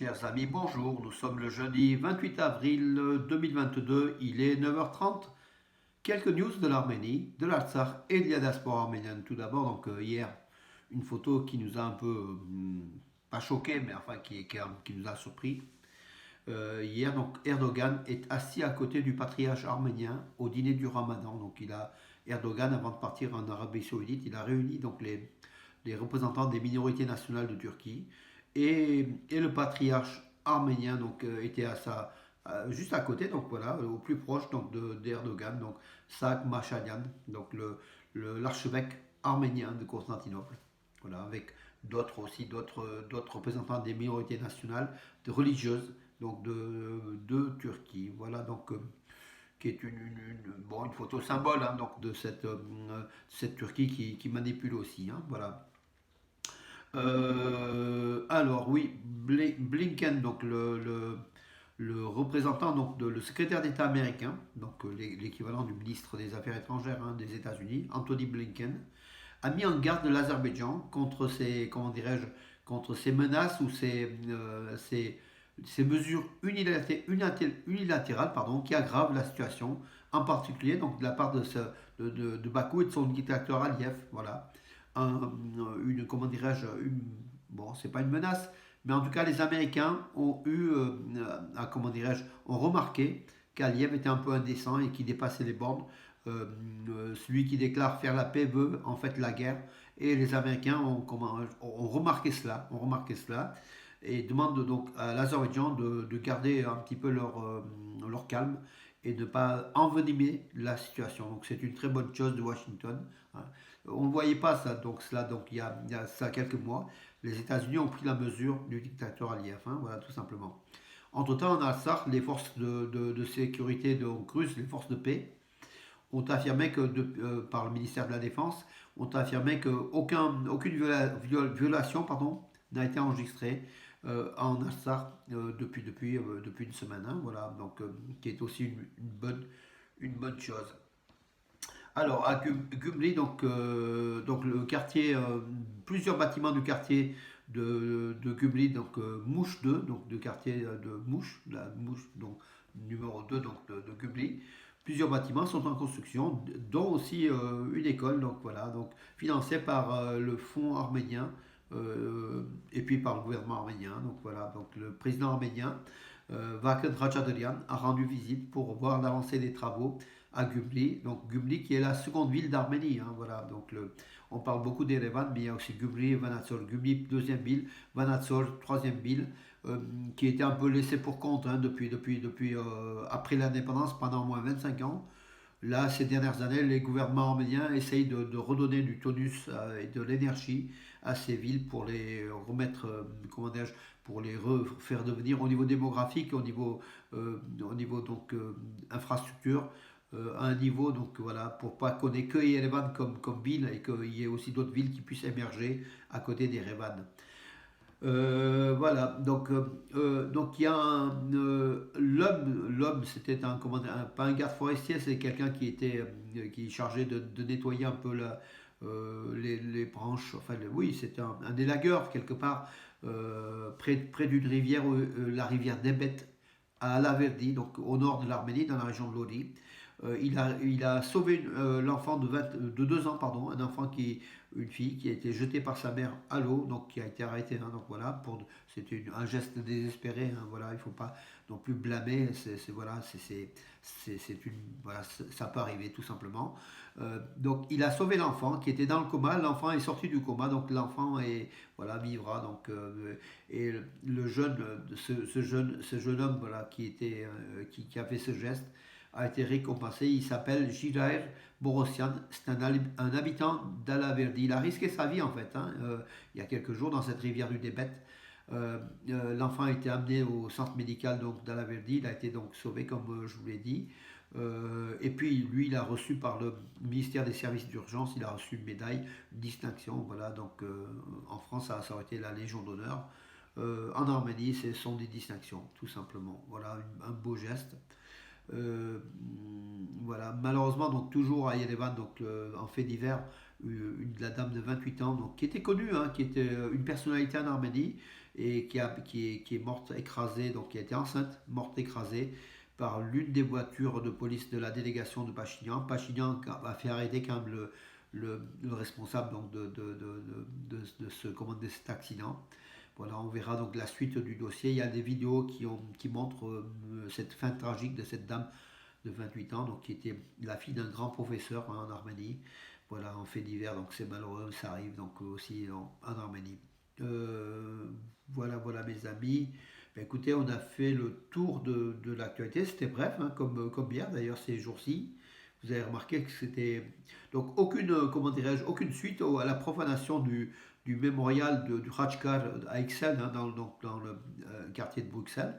Chers amis, bonjour. Nous sommes le jeudi 28 avril 2022. Il est 9h30. Quelques news de l'Arménie, de l'Artsakh et de la diaspora arménienne. Tout d'abord, hier, une photo qui nous a un peu, pas choqué, mais enfin qui nous a surpris. Hier, donc, Erdogan est assis à côté du patriarche arménien au dîner du Ramadan. Erdogan, avant de partir en Arabie Saoudite, il a réuni donc les représentants des minorités nationales de Turquie et le patriarche arménien était juste à côté, donc voilà, au plus proche d'Erdogan, donc Saak Mashadian, donc l'archevêque arménien de Constantinople, voilà, avec d'autres représentants des minorités nationales, de religieuses, donc de Turquie, voilà, qui est une photo symbole donc de cette Turquie qui manipule aussi, hein, voilà. Alors oui, Blinken, donc le représentant, le secrétaire d'État américain, donc l'équivalent du ministre des Affaires étrangères des États-Unis, Anthony Blinken, a mis en garde l'Azerbaïdjan contre comment dirais-je, contre ces menaces ou ces mesures unilatérales, pardon, qui aggravent la situation, en particulier donc de la part de Bakou et de son dictateur Aliyev, voilà. Comment dirais-je, bon, c'est pas une menace, mais en tout cas, les Américains comment dirais-je, ont remarqué qu'Aliyev était un peu indécent et qu'il dépassait les bornes. Celui qui déclare faire la paix veut en fait la guerre, et les Américains ont remarqué cela, et demandent donc à l'Azerbaïdjan de garder un petit peu leur calme et de ne pas envenimer la situation. Donc c'est une très bonne chose de Washington, hein. On ne voyait pas ça, il y a ça quelques mois, les États-Unis ont pris la mesure du dictateur Aliyev, hein, voilà, tout simplement. Entre-temps, en Artsakh, les forces de sécurité russes, les forces de paix, ont affirmé par le ministère de la Défense, ont affirmé qu'aucune violation n'a été enregistrée en Artsakh depuis une semaine, hein, voilà, qui est aussi une bonne chose. Alors, à Gumli, donc le quartier, plusieurs bâtiments du quartier de Gumli, Mouche 2, donc du quartier de Mouche, la Mouche, donc numéro 2 de Gumli. Plusieurs bâtiments sont en construction, dont aussi une école, donc voilà, donc financée par le fonds arménien et puis par le gouvernement arménien. Donc voilà, donc le président arménien, Vaked Ratchaburian, a rendu visite pour voir l'avancée des travaux à Gumli. Donc Gumli qui est la seconde ville d'Arménie, hein, voilà. On parle beaucoup d'Erevan, mais il y a aussi Gumli et Vanatsor. Gumli, deuxième ville, Vanatsor, troisième ville, qui était un peu laissée pour compte, hein, depuis après l'indépendance pendant au moins 25 ans. Là, ces dernières années, les gouvernements arméniens essayent de redonner du tonus et de l'énergie à ces villes pour les remettre, comment dirais-je, pour les refaire devenir au niveau démographique, au niveau infrastructure, à un niveau, donc voilà, pour pas qu'on ait que Yerevan comme ville et qu'il y ait aussi d'autres villes qui puissent émerger à côté d'Erevan. Voilà, donc il y a l'homme, c'était pas un garde forestier, c'est quelqu'un qui est chargé de nettoyer un peu les branches, enfin oui, c'était un élagueur quelque part, près d'une rivière, la rivière Debet à Alaverdi, donc au nord de l'Arménie, dans la région de Lodi. Il a sauvé l'enfant de 2 ans, pardon, une fille qui a été jetée par sa mère à l'eau, donc qui a été arrêtée, hein, donc voilà, c'était un geste désespéré, hein, voilà, il ne faut pas non plus blâmer, voilà, ça peut arriver tout simplement. Donc il a sauvé l'enfant qui était dans le coma, l'enfant est sorti du coma, donc l'enfant voilà, vivra, et le jeune, ce jeune homme, voilà, qui a fait ce geste, a été récompensé. Il s'appelle Jidaer Borossian, c'est un habitant d'Alaverdi. Il a risqué sa vie en fait, hein, il y a quelques jours dans cette rivière du Débet. L'enfant a été amené au centre médical d'Alaverdi, il a été donc sauvé comme je vous l'ai dit. Et puis lui, il a reçu par le ministère des services d'urgence, il a reçu une médaille, une distinction. Voilà, en France, ça aurait été la Légion d'honneur. En Arménie, ce sont des distinctions, tout simplement. Voilà, un beau geste. Euh, voilà, malheureusement, donc toujours à Yerevan, en fait divers, la dame de 28 ans, donc qui était connue, hein, qui était une personnalité en Arménie et qui est morte écrasée, donc qui a été enceinte, morte écrasée par l'une des voitures de police de la délégation de Pachinian. Pachinian a fait arrêter quand même le responsable donc, de cet accident. Voilà, on verra donc la suite du dossier. Il y a des vidéos qui montrent cette fin tragique de cette dame de 28 ans, donc qui était la fille d'un grand professeur en Arménie. Voilà, en fait divers, donc c'est malheureux, ça arrive donc aussi en Arménie. Euh, voilà mes amis. Ben, écoutez, on a fait le tour de l'actualité. C'était bref, hein, comme hier d'ailleurs ces jours-ci. Vous avez remarqué que c'était donc aucune, comment dirais-je, aucune suite à la profanation du mémorial du Khachkar à Ixelles, hein, dans le quartier de Bruxelles,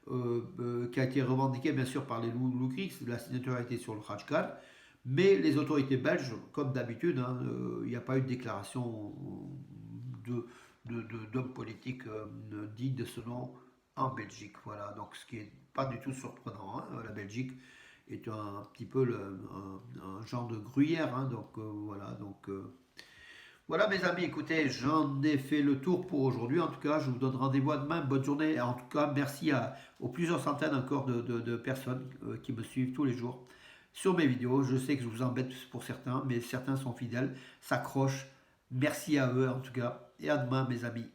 qui a été revendiqué bien sûr par les Loukrix. La signature a été sur le Khachkar, mais les autorités belges, comme d'habitude, hein, il n'y a pas eu de déclaration de, d'hommes politiques dignes de ce nom en Belgique. Voilà, donc ce qui n'est pas du tout surprenant. Hein. La Belgique est un petit peu un genre de gruyère. Hein. Donc voilà, voilà mes amis, écoutez, j'en ai fait le tour pour aujourd'hui. En tout cas, je vous donne rendez-vous à demain. Bonne journée. En tout cas, merci aux plusieurs centaines encore de personnes qui me suivent tous les jours sur mes vidéos. Je sais que je vous embête pour certains, mais certains sont fidèles, s'accrochent. Merci à eux en tout cas. Et à demain mes amis.